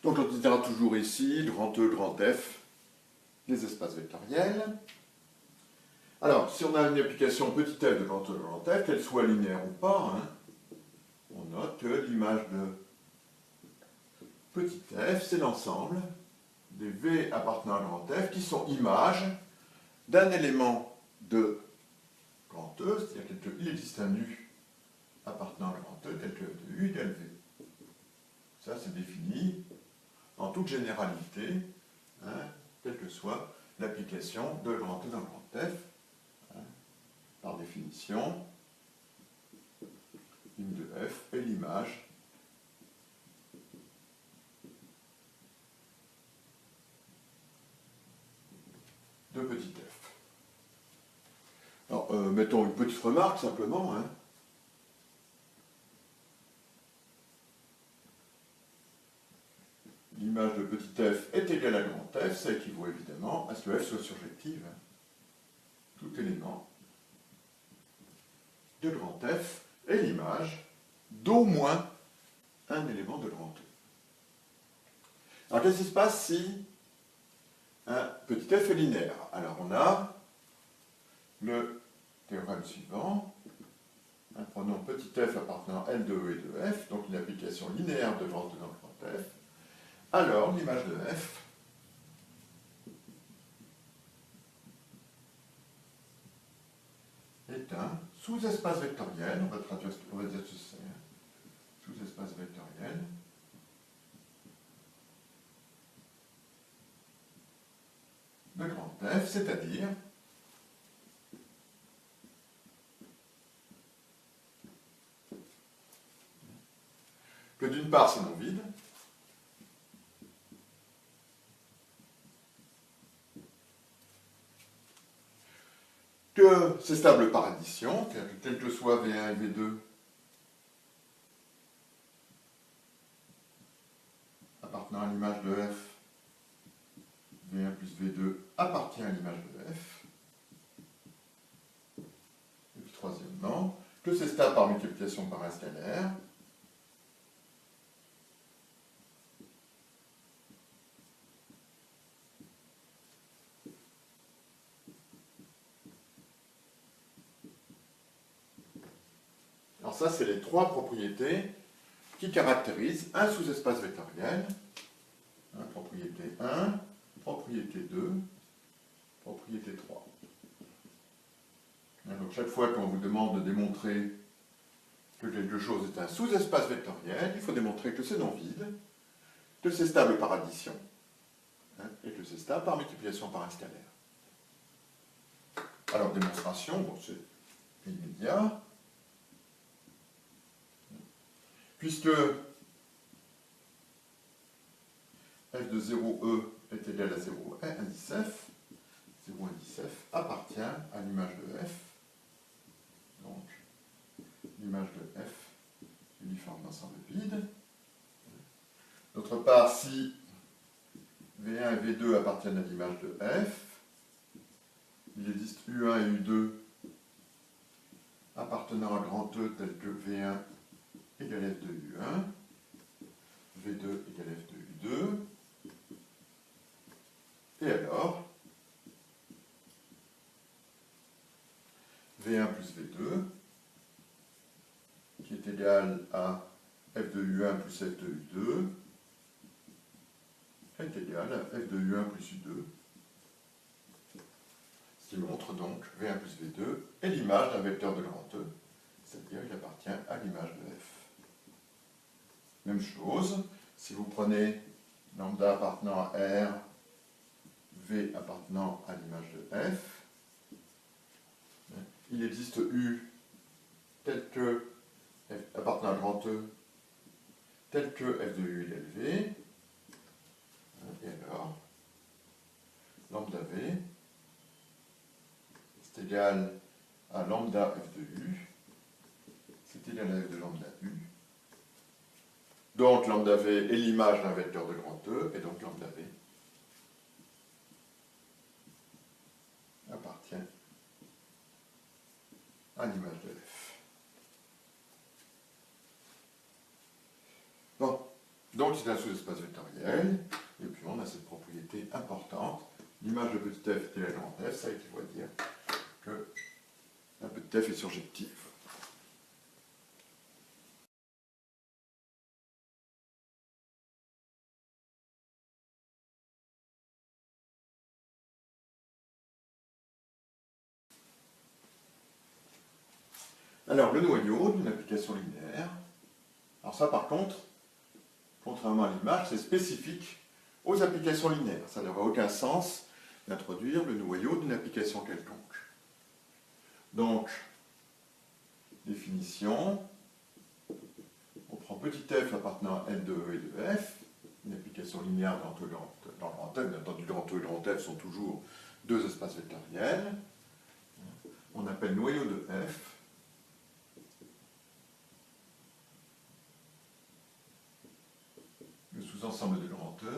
Donc on utilisera toujours ici, grand E, grand F, les espaces vectoriels. Alors, si on a une application petit f de grand E, grand F, qu'elle soit linéaire ou pas, hein, on note que l'image de petit f, c'est l'ensemble des V appartenant à grand F qui sont images d'un élément de grand E, c'est-à-dire qu'il existe un U appartenant à grand E tel que f de U égale V. Ça, c'est défini en toute généralité, hein, quelle que soit l'application de grand E dans grand F. Hein, par définition, une de F est l'image de petit f. Alors, mettons une petite remarque simplement. Hein. L'image de petit f est égale à grand F, ça équivaut évidemment à ce que f soit surjective. Hein. Tout élément de grand F est l'image d'au moins un élément de grand E. Alors, qu'est-ce qui se passe si un petit f est linéaire? Alors, on a le théorème suivant. Hein, prenons petit f appartenant à L de E et de F, donc une application linéaire de grand E dans grand F. Alors, l'image de f est un sous-espace vectoriel, on va dire ce c'est un sous-espace vectoriel de grand F, c'est-à-dire que d'une part c'est non vide, que c'est stable par addition, c'est-à-dire que quel que soit V1 et V2 appartenant à l'image de F, V1 plus V2 appartient à l'image de F. Et puis troisièmement, que c'est stable par multiplication par un scalaire. Alors ça, c'est les trois propriétés qui caractérisent un sous-espace vectoriel. Hein, propriété 1, propriété 2, propriété 3. Hein, donc chaque fois qu'on vous demande de démontrer que quelque chose est un sous-espace vectoriel, il faut démontrer que c'est non vide, que c'est stable par addition, hein, et que c'est stable par multiplication par un scalaire. Alors démonstration, bon, c'est immédiat. Puisque f de 0e est égal à 0 indice f, 0 indice f appartient à l'image de f. Donc, l'image de f uniforme d'ensemble vide. D'autre part, si V1 et V2 appartiennent à l'image de f, il existe U1 et U2 appartenant à grand E tel que V1 égale f de U1, V2 égale f de U2, et alors, V1 plus V2, qui est égal à f de U1 plus f de U2, est égal à f de U1 plus U2, ce qui montre donc V1 plus V2 est l'image d'un vecteur de grand E, c'est-à-dire qu'il appartient à l'image de f. Même chose, si vous prenez lambda appartenant à R, V appartenant à l'image de f, il existe U tel que f appartenant à grand E, tel que f de U égale V, et alors, lambda V, c'est égal à lambda f de U, c'est égal à f de lambda U. Donc lambda V est l'image d'un vecteur de grand E, et donc lambda V appartient à l'image de f. Bon, donc donc c'est un sous-espace vectoriel, et puis on a cette propriété importante, l'image de petit f est égale à grand F, ça équivaut à dire que la petit f est surjective. Alors, le noyau d'une application linéaire, alors ça par contre, contrairement à l'image, c'est spécifique aux applications linéaires. Ça n'aurait aucun sens d'introduire le noyau d'une application quelconque. Donc, définition, on prend petit f appartenant à L de E et de F, une application linéaire dans le grand F, bien entendu, grand E et grand F sont toujours deux espaces vectoriels. On appelle noyau de F le sous-ensemble de grand E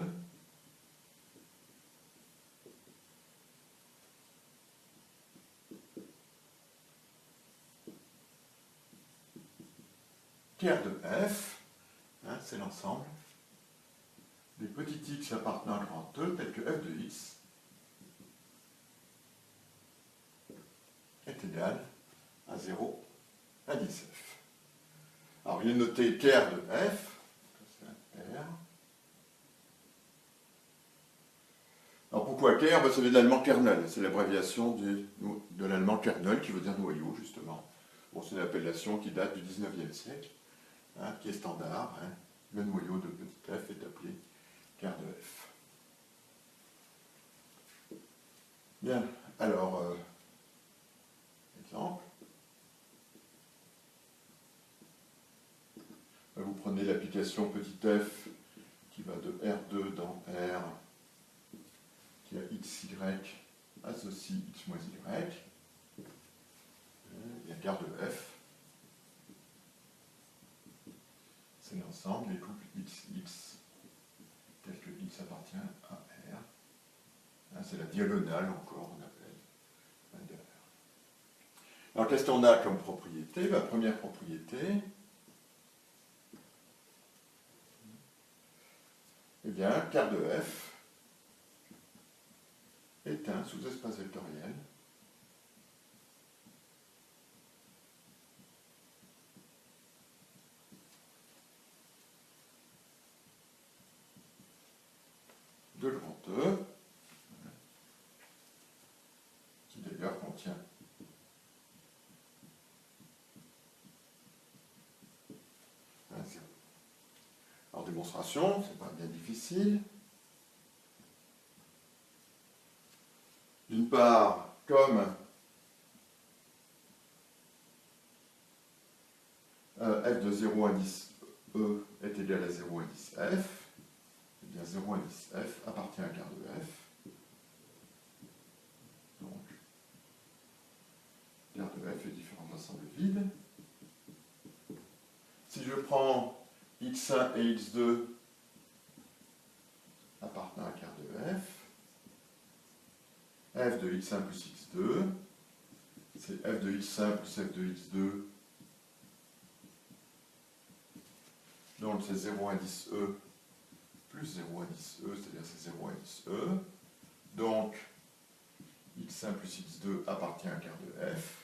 tiers de F, hein, c'est l'ensemble des petits x appartenant à grand E, tels que f de x est égal à 0 à 10f. Alors, il est noté tiers de f, c'est un pair. Alors, pourquoi tiers? Ça vient de l'allemand kernel, c'est l'abréviation de l'allemand kernel qui veut dire noyau, justement. Bon, c'est une appellation qui date du 19e siècle, hein, qui est standard. Hein. Le noyau de petit f est appelé tiers de f. Bien, alors, exemple. Vous prenez l'application petit f qui va de R2 dans R, qui a xy associe x moins y. Il y a quart de f. C'est l'ensemble des couples x tel que x appartient à R. C'est la diagonale encore, on appelle. Alors qu'est-ce qu'on a comme propriété? La première propriété, eh bien, quart de f est un sous-espace vectoriel de grand E, qui d'ailleurs contient un 0. Alors, démonstration, c'est pas bien difficile. D'une part, comme f de 0 à 10 E est égal à 0 à 10 F, eh bien 0 à 10 F appartient à quart de F. Donc, quart de F est différent de l'ensemble vide. Si je prends x1 et x2 appartenant à quart de f de x1 plus x2, c'est f de x1 plus f de x2, donc c'est 0 à 10e plus 0 à 10e, c'est-à-dire c'est 0 à 10e. Donc, x1 plus x2 appartient à quart de f.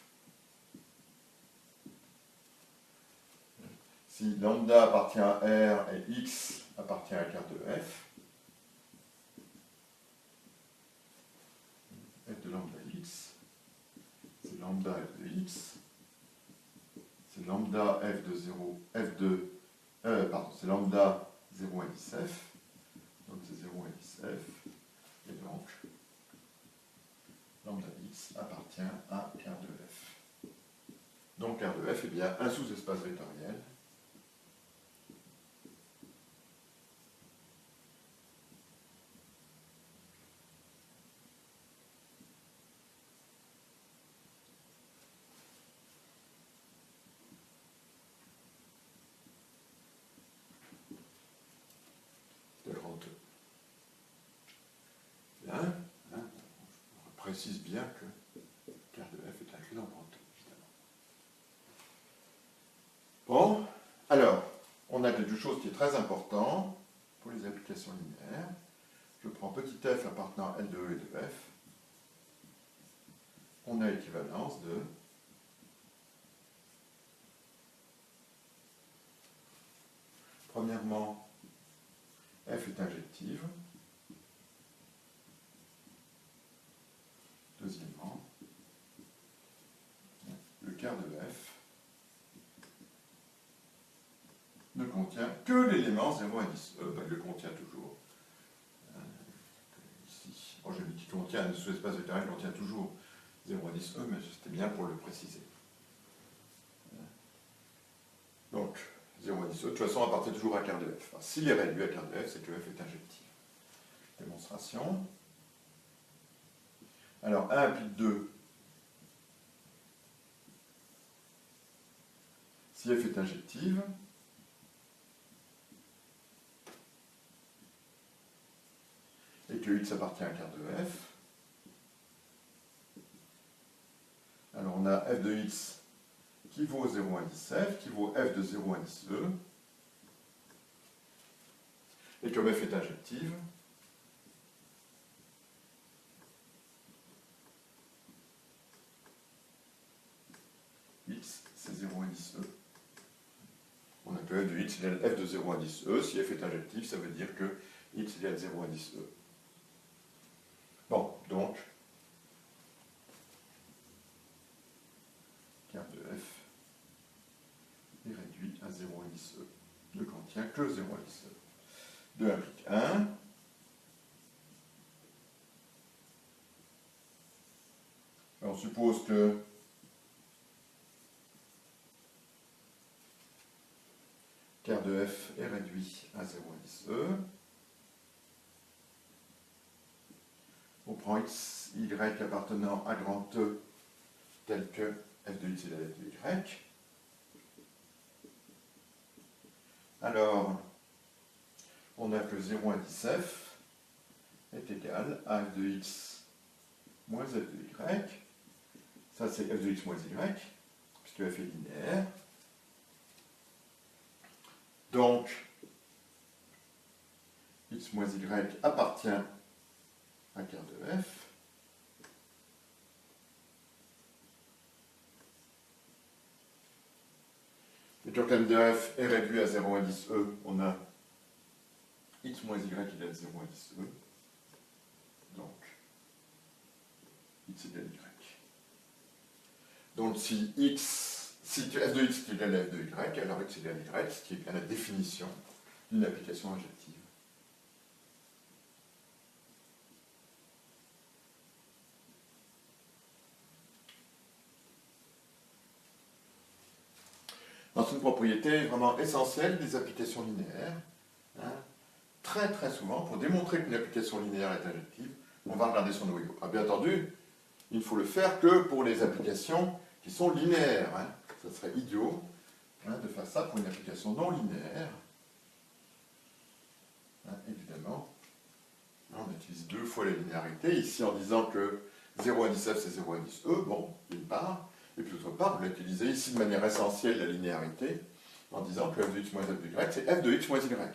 Si lambda appartient à R et x appartient à quart de f, f de lambda x, c'est lambda f de x, c'est lambda f de 0, f de, c'est lambda 0 à 10 f, donc c'est 0 à 10 f, et donc lambda x appartient à quart de f. Donc quart de f est bien un sous-espace vectoriel de grand E. Bien, hein, on précise bien que quart de f est inclus dans grand E, évidemment. Bon, alors, on a quelque chose qui est très important, pour les applications linéaires. Je prends petit f appartenant à L de E et de F. On a équivalence de premièrement, f est injective. Deuxièmement, le quart de f ne contient que l'élément 0 indice E. Ben, il le contient toujours. Ici, bon, j'ai dit qu'il contient, sous l'espace vectoriel, il contient toujours 0 indice E, mais c'était bien pour le préciser. Donc, 0 indice E, de toute façon, appartient toujours à quart de f. Enfin, s'il est réduit à quart de f, c'est que f est injectif. Démonstration. Alors, 1 implique 2. Si f est injective, et que x appartient à quart de f, alors on a f de x qui vaut 0 indice f, qui vaut f de 0 indice e, et comme f est injective, x c'est 0 indice e. On a que f de x égale f de 0 indice e. Si f est injectif, ça veut dire que x égale 0 indice e. Bon, donc, quart de f est réduit à 0 indice e. Ne contient que 0 indice e. 2 implique 1. Alors, on suppose que quart de f est réduit à 0 indice e. On prend x, y appartenant à grand E tel que f de x égale f de y. Alors, on a que 0 indice f est égal à f de x moins f de y. Ça, c'est f de x moins y, puisque f est linéaire. Donc, x moins y appartient à quart de f. Et donc m de f est réduit à 0 indice e, on a x moins y égale 0 indice e. Donc, x égale y. Donc si f de x est égal à f de y, alors x égale y, ce qui est bien la définition d'une application injective. C'est une propriété vraiment essentielle des applications linéaires. Hein. Très très souvent, pour démontrer qu'une application linéaire est injective, on va regarder son noyau. Ah, bien entendu, il ne faut le faire que pour les applications qui sont linéaires. Hein. Ça serait idiot de faire ça pour une application non linéaire. Évidemment, on utilise deux fois la linéarité, ici en disant que 0 indice f c'est 0 indice e, bon, d'une part, et puis d'autre part, on l'a utilisé ici de manière essentielle la linéarité, en disant que f de x moins f de y, c'est f de x moins y.